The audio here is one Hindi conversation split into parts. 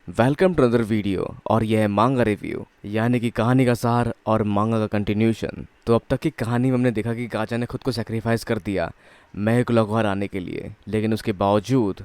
Welcome to another video. और यह है मांगा रिव्यू, यानी कि कहानी का सार और मांगा का कंटिन्यूशन। तो अब तक की कहानी में हमने देखा कि गाचा ने खुद को सेक्रीफाइस कर दिया महक को घर आने के लिए, लेकिन उसके बावजूद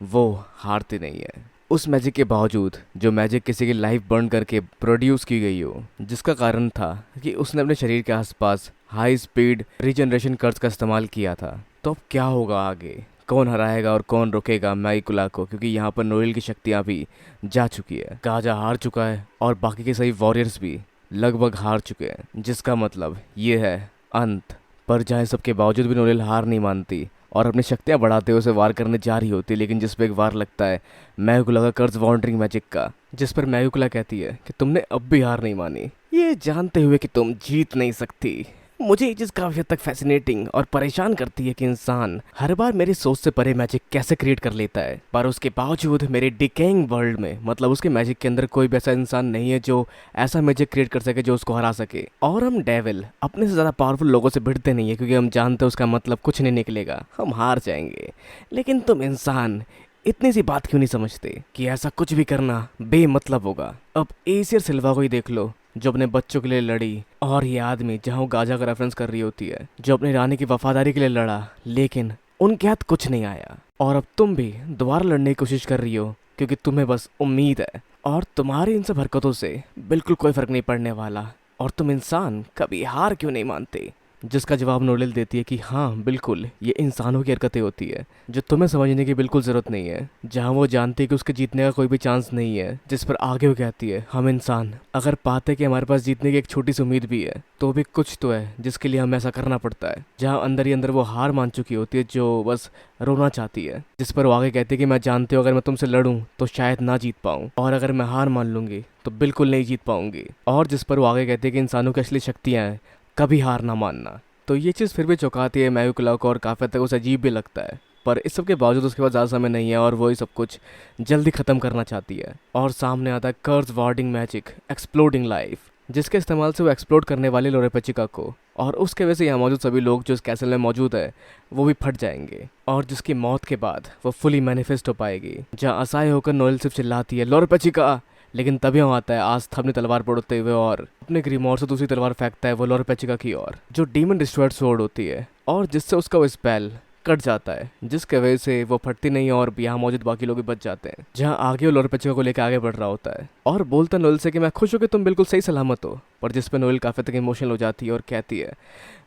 वो हारती नहीं है। उस मैजिक के बावजूद, जो मैजिक किसी की लाइफ बर्न करके प्रोड्यूस की गई हो, जिसका कारण था कि उसने अपने शरीर के आसपास हाई स्पीड रीजनरेशन कर्ज का इस्तेमाल किया था। तो अब क्या होगा आगे, कौन हराएगा और कौन रोकेगा मैकुला को, क्योंकि यहाँ पर नोएल की शक्तियाँ भी जा चुकी है। गाजा हार चुका है और बाकी के सभी वॉरियर्स भी लगभग हार चुके हैं, जिसका मतलब ये है अंत। पर जहाँ सबके बावजूद भी नोएल हार नहीं मानती और अपनी शक्तियाँ बढ़ाते हुए उसे वार करने जा रही होती, लेकिन जिस पे एक वार लगता है मैकुला का कर्ज वाउंडरिंग मैजिक का, जिस पर मैकुला कहती है कि तुमने अब भी हार नहीं मानी, ये जानते हुए कि तुम जीत नहीं सकती। मुझे ये चीज़ काफ़ी हद तक फैसिनेटिंग और परेशान करती है कि इंसान हर बार मेरी सोच से परे मैजिक कैसे क्रिएट कर लेता है, पर उसके बावजूद मेरे डिकेइंग वर्ल्ड में, मतलब उसके मैजिक के अंदर कोई भी ऐसा इंसान नहीं है जो ऐसा मैजिक क्रिएट कर सके जो उसको हरा सके। और हम डेविल अपने से ज़्यादा पावरफुल लोगों से भिड़ते नहीं है, क्योंकि हम जानते हैं उसका मतलब कुछ नहीं निकलेगा, हम हार जाएंगे। लेकिन तुम इंसान इतनी सी बात क्यों नहीं समझते कि ऐसा कुछ भी करना बेमतलब होगा। अब एसियर सिल्वा को ही देख लो, जो अपने बच्चों के लिए लड़ी, और ये आदमी जहाँ वो गाजा का रेफरेंस कर रही होती है, जो अपनी रानी की वफादारी के लिए लड़ा, लेकिन उनके हाथ कुछ नहीं आया। और अब तुम भी दोबारा लड़ने की कोशिश कर रही हो, क्योंकि तुम्हें बस उम्मीद है, और तुम्हारी इन सब हरकतों से बिल्कुल कोई फर्क नहीं पड़ने वाला। और तुम इंसान कभी हार क्यों नहीं मानते? जिसका जवाब नोएल देती है कि हाँ बिल्कुल, ये इंसानों की हरकतें होती है जो तुम्हें समझने की बिल्कुल ज़रूरत नहीं है। जहाँ वो जानती है कि उसके जीतने का कोई भी चांस नहीं है, जिस पर आगे वो कहती है हम इंसान अगर पाते कि हमारे पास जीतने की एक छोटी सी उम्मीद भी है, तो भी कुछ तो है जिसके लिए हमें ऐसा करना पड़ता है। जहाँ अंदर ही अंदर वो हार मान चुकी होती है, जो बस रोना चाहती है। जिस पर वो आगे कहती है कि मैं जानती हूँ अगर मैं तुमसे लड़ूँ तो शायद ना जीत पाऊँ, और अगर मैं हार मान लूँगी तो बिल्कुल नहीं जीत पाऊँगी। और जिस पर वो आगे कहती है कि इंसानों की असली शक्तियाँ हैं कभी हार ना मानना। तो ये चीज़ फिर भी चौंकाती है मैकुला को, और काफ़ी हद तक उसे अजीब भी लगता है। पर इस सब के बावजूद उसके पास ज़्यादा समय नहीं है और वो ये सब कुछ जल्दी ख़त्म करना चाहती है। और सामने आता है कर्ज वार्डिंग मैजिक एक्सप्लोडिंग लाइफ, जिसके इस्तेमाल से वो एक्सप्लोड करने वाली लोरेपेचिका को, और उसके वजह से यहाँ मौजूद सभी लोग जो इस कैसल में मौजूद है वो भी फट जाएंगे, और जिसकी मौत के बाद वो फुली मैनिफेस्ट हो पाएगी। जहाँ असहाय होकर नोएल सिर्फ चिल्लाती है लोरेपेचिका, लेकिन तभी वहाँ आता है आस्था अपनी तलवार पड़ोते हुए और अपने ग्रीमोर से दूसरी तलवार फेंकता है वो लोरेपेचिका की ओर, जो डीमन डिस्ट्रॉयड स्वॉर्ड होती है, और जिससे उसका वो स्पेल कट जाता है, जिसके वजह से वो फटती नहीं है और यहाँ मौजूद बाकी लोग भी बच जाते हैं। जहाँ आगे वो लोरेपेचिका को लेकर आगे बढ़ रहा होता है और बोलता नोएल से कि मैं खुश हूँ कि तुम बिल्कुल सही सलामत हो। पर जिस पे नोएल काफ़ी तक इमोशनल हो जाती है और कहती है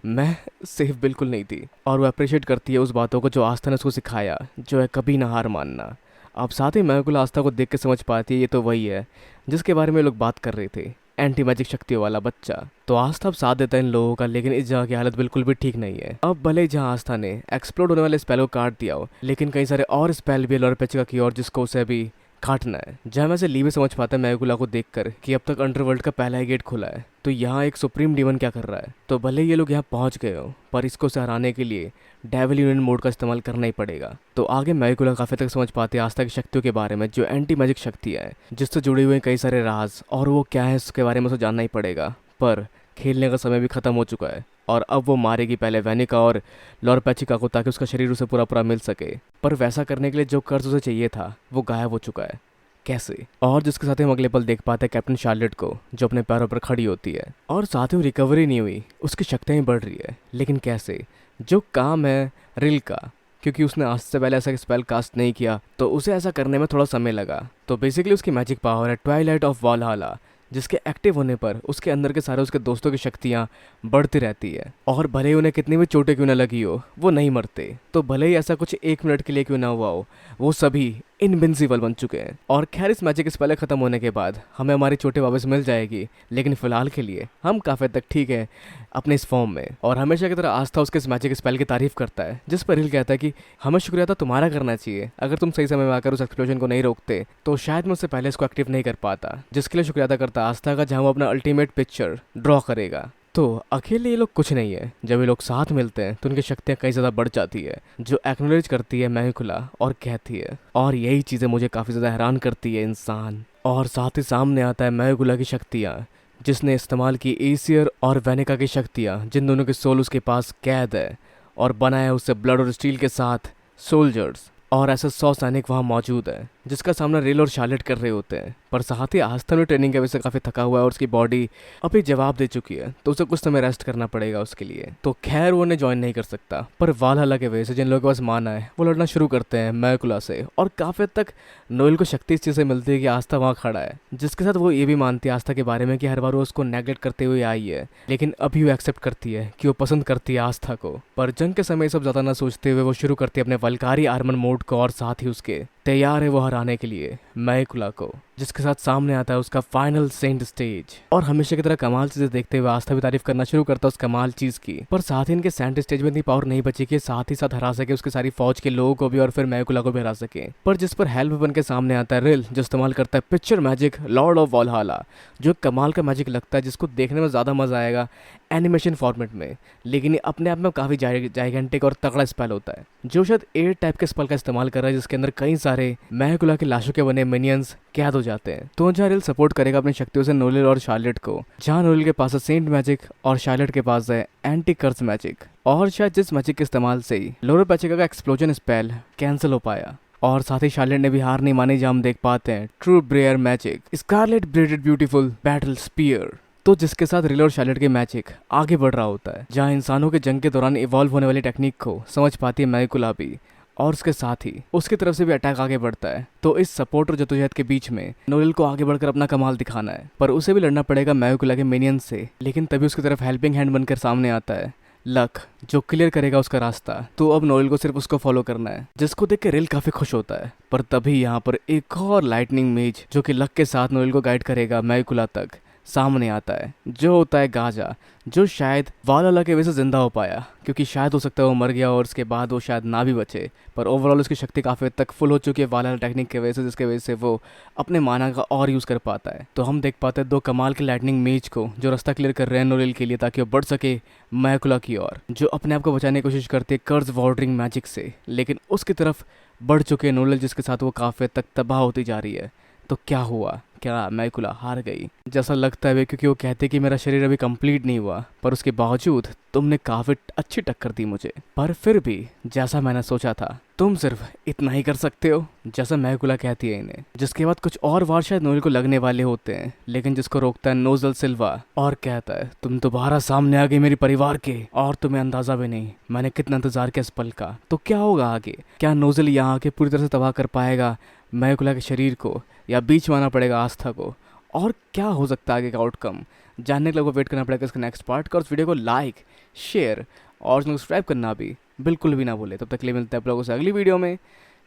मैं सेफ बिल्कुल नहीं थी, और वो अप्रिशिएट करती है उस बातों को जो आस्था ने उसको सिखाया, जो है कभी ना हार मानना। अब साथ ही मैकुला आस्था को देख के समझ पाती है ये तो वही है जिसके बारे में लोग बात कर रहे थे, एंटी मैजिक शक्तियों वाला बच्चा। तो आस्था अब साथ देता है इन लोगों का, लेकिन इस जगह की हालत बिल्कुल भी ठीक नहीं है। अब भले ही जहाँ आस्था ने एक्सप्लोड होने वाले स्पेल को काट दिया हो, लेकिन कई सारे और स्पेल भी लोरेपेचिका की ओर जिसको उसे अभी काटना है। जहाँ में से ली भी समझ पाता है मैकुला को देखकर कि अब तक अंडरवर्ल्ड का पहला ही गेट खुला है, तो यहाँ एक सुप्रीम डीमन क्या कर रहा है। तो भले ये लोग यहाँ पहुँच गए हो, पर इसको हराने के लिए डेविल यूनियन मोड का इस्तेमाल करना ही पड़ेगा। तो आगे मैकुला काफ़ी तक समझ पाते हैं आस्था की शक्तियों के बारे में, जो एंटी मैजिक शक्ति है, जिससे जुड़े हुए कई सारे राज, और वो क्या है उसके बारे में उसे जानना ही पड़ेगा। पर खेलने का समय भी ख़त्म हो चुका है, और अब वो मारेगी पहले वेनिका और लोरेपेचिका को, ताकि उसका शरीर उसे पूरा पूरा मिल सके। पर वैसा करने के लिए जो कर्ज उसे चाहिए था वो गायब हो चुका है। कैसे? और जिसके साथ हम अगले पल देख पाते हैं कैप्टन शार्लेट को, जो अपने पैरों पर खड़ी होती है, और साथ ही रिकवरी नहीं हुई, उसकी शक्तियाँ बढ़ रही है, लेकिन कैसे? जो काम है रिल का, क्योंकि उसने आज से पहले ऐसा स्पेल कास्ट नहीं किया, तो उसे ऐसा करने में थोड़ा समय लगा। तो बेसिकली उसकी मैजिक पावर है ट्वाइलाइट ऑफ वालहला, जिसके एक्टिव होने पर उसके अंदर के सारे उसके दोस्तों की शक्तियाँ बढ़ती रहती है, और भले ही उन्हें कितनी भी चोटें क्यों ना लगी हो वो नहीं मरते। तो भले ही ऐसा कुछ 1 मिनट के लिए क्यों ना हुआ हो, वो सभी इनविंसिबल बन चुके हैं। और खैर इस मैजिक स्पेल खत्म होने के बाद हमें हमारी चोटें वापस मिल जाएगी, लेकिन फिलहाल के लिए हम काफ़ी तक ठीक है अपने इस फॉर्म में। और हमेशा की तरह आस्था उसके इस मैजिक स्पेल की तारीफ करता है, जिस पर रिल कहता है कि हमें शुक्रिया था तुम्हारा करना चाहिए, अगर तुम सही समय में आकर उस एक्सप्लोजन को नहीं रोकते तो शायद मैं उससे पहले इसको एक्टिव नहीं कर पाता। जिसके लिए शुक्रिया अदा करता आस्था का, जहाँ वो अपना अल्टीमेट पिक्चर ड्रॉ करेगा। तो अकेले ये लोग कुछ नहीं है, जब ये लोग साथ मिलते हैं तो उनकी शक्तियाँ कई ज़्यादा बढ़ जाती है, जो एक्नॉलेज करती है मैकुला और कहती है, और यही चीज़ें मुझे काफ़ी ज़्यादा हैरान करती है इंसान। और साथ ही सामने आता है मैकुला की शक्तियाँ, जिसने इस्तेमाल की एसियर और वेनिका की शक्तियाँ, जिन दोनों के सोल उसके पास कैद है, और बनाया उससे ब्लड और स्टील के साथ सोल्जर्स, और ऐसे 100 सैनिक वहाँ मौजूद है। जिसका सामना रेल और शार्लेट कर रहे होते हैं। पर साथ ही आस्था में ट्रेनिंग की वजह से काफ़ी थका हुआ है और उसकी बॉडी अभी जवाब दे चुकी है, तो उसे कुछ समय रेस्ट करना पड़ेगा उसके लिए। तो खैर वो उन्हें ज्वाइन नहीं कर सकता, पर वालहल्ला के वजह से जिन लोगों के पास माना है वो लड़ना शुरू करते हैं मैकुला से। और काफ़ी हद तक नोएल को शक्ति इस चीज़ से मिलती है कि आस्था वहाँ खड़ा है, जिसके साथ वो ये भी मानती है आस्था के बारे में कि हर बार वो उसको नेगलेक्ट करते हुए आई है, लेकिन अभी वो एक्सेप्ट करती है कि वो पसंद करती है आस्था को। पर जंग के समय सब ज़्यादा ना सोचते हुए वो शुरू करती है अपने वल्कारी आर्मन मोड को, और साथ ही उसके तैयार है वो हराने के लिए मैकुला को, जिसके साथ सामने आता है उसका फाइनल सेंट स्टेज। और हमेशा की तरह कमाल चीजें देखते हुए आस्था भी तारीफ करना शुरू करता है उस कमाल चीज की। पर साथ ही इनके सेंट स्टेज में इतनी पावर नहीं बची कि साथ ही साथ हरा सके उसकी सारी फौज के लोगों को भी और फिर मैकुला को भी हरा सके। पर जिस पर हेल्प बन के सामने आता है रिल, जो इस्तेमाल करता है पिक्चर मैजिक लॉर्ड ऑफ वालहल्ला, जो कमाल का मैजिक लगता है, जिसको देखने में ज़्यादा मजा आएगा एनिमेशन फॉर्मेट में, लेकिन ये अपने आप में काफ़ी जाइगेंटिक और तगड़ा स्पेल होता है, जो शायद 8 टाइप के स्पेल का इस्तेमाल कर रहा है, जिसके अंदर कई सारे मैकुला की लाशों के बने मिनियंस कैद हो जाते हैं। तो जहाँ रिल सपोर्ट करेगा अपनी शक्तियों से नोएल और शार्लेट को, जहाँ नोएल के पास है सेंट मैजिक और शार्लेट के पास है एंटी कर्स मैजिक, और शायद जिस मैजिक के इस्तेमाल से ही लोरो पैचिका का एक्सप्लोजन स्पेल कैंसिल हो पाया। और साथ ही शार्लेट ने भी हार नहीं मानी, जहाँ हम देख पाते हैं true brayer magic scarlet braided beautiful battle spear, तो जिसके साथ रिल और शार्लेट के मैजिक आगे बढ़ रहा होता है, जहाँ इंसानों के जंग के दौरान इवॉल्व होने वाली टेक्निक को समझ पाती है मैकुला भी, और उसके साथ ही उसकी तरफ से भी अटैक आगे बढ़ता है। तो इस सपोर्ट और जद्दोजहद के बीच में नोएल को आगे बढ़कर अपना कमाल दिखाना है, पर उसे भी लड़ना पड़ेगा मैकुला के मिनियंस से। लेकिन तभी उसकी तरफ हेल्पिंग हैंड बनकर सामने आता है लक, जो क्लियर करेगा उसका रास्ता। तो अब नोएल को सिर्फ उसको फॉलो करना है, जिसको देख के रिल काफी खुश होता है। पर तभी यहाँ पर एक और लाइटनिंग मेज, जो कि लक के साथ नोएल को गाइड करेगा मैकुला तक, सामने आता है, जो होता है गाजा, जो शायद वालहल्ला के वजह से जिंदा हो पाया, क्योंकि शायद हो सकता है वो मर गया और उसके बाद वो शायद ना भी बचे। पर ओवरऑल उसकी शक्ति काफ़ी हद तक फुल हो चुकी है वालहल्ला टेक्निक की वजह से, जिसके वजह से वो अपने माना का और यूज़ कर पाता है। तो हम देख पाते हैं 2 कमाल के लाइटनिंग मेज को, जो रास्ता क्लियर कर रहे हैं नोएल के लिए, ताकि वो बढ़ सके मैकुला की ओर, जो अपने आप को बचाने की कोशिश करती है कर्ज वार्डरिंग मैजिक से। लेकिन उसकी तरफ बढ़ चुके हैं नोएल, जिसके साथ वो काफ़ी हद तक तबाह होती जा रही है। तो क्या हुआ? क्या मैकुला हार गई? जैसा लगता है, क्योंकि वो कहते कि मेरा शरीर अभी कंप्लीट नहीं हुआ, पर उसके बावजूद तुमने काफी अच्छी टक्कर दी मुझे। पर फिर भी जैसा मैंने सोचा था, तुम सिर्फ इतना ही कर सकते हो, जैसा मैकुला कहती है इन्हें। जिसके बाद कुछ और वार शायद नोएल को लगने वाले होते हैं, लेकिन जिसको रोकता है नोजल सिल्वा और कहता है तुम दोबारा सामने आ गई मेरे परिवार के, और तुम्हें अंदाजा भी नहीं मैंने कितना इंतजार किया इस पल का। तो क्या होगा आगे? क्या नोजल यहाँ आके पूरी तरह से तबाह कर पाएगा मैकुला के शरीर को, या बीच में आना पड़ेगा आस्था को? और क्या हो सकता है आगे का आउटकम? जानने के लिए वेट करना पड़ेगा इसका नेक्स्ट पार्ट का। और इस वीडियो को लाइक, शेयर और सब्सक्राइब करना भी बिल्कुल भी ना भूले। तब तक के लिए मिलते हैं आप लोगों से अगली वीडियो में।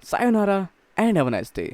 Sayonara and have a nice day.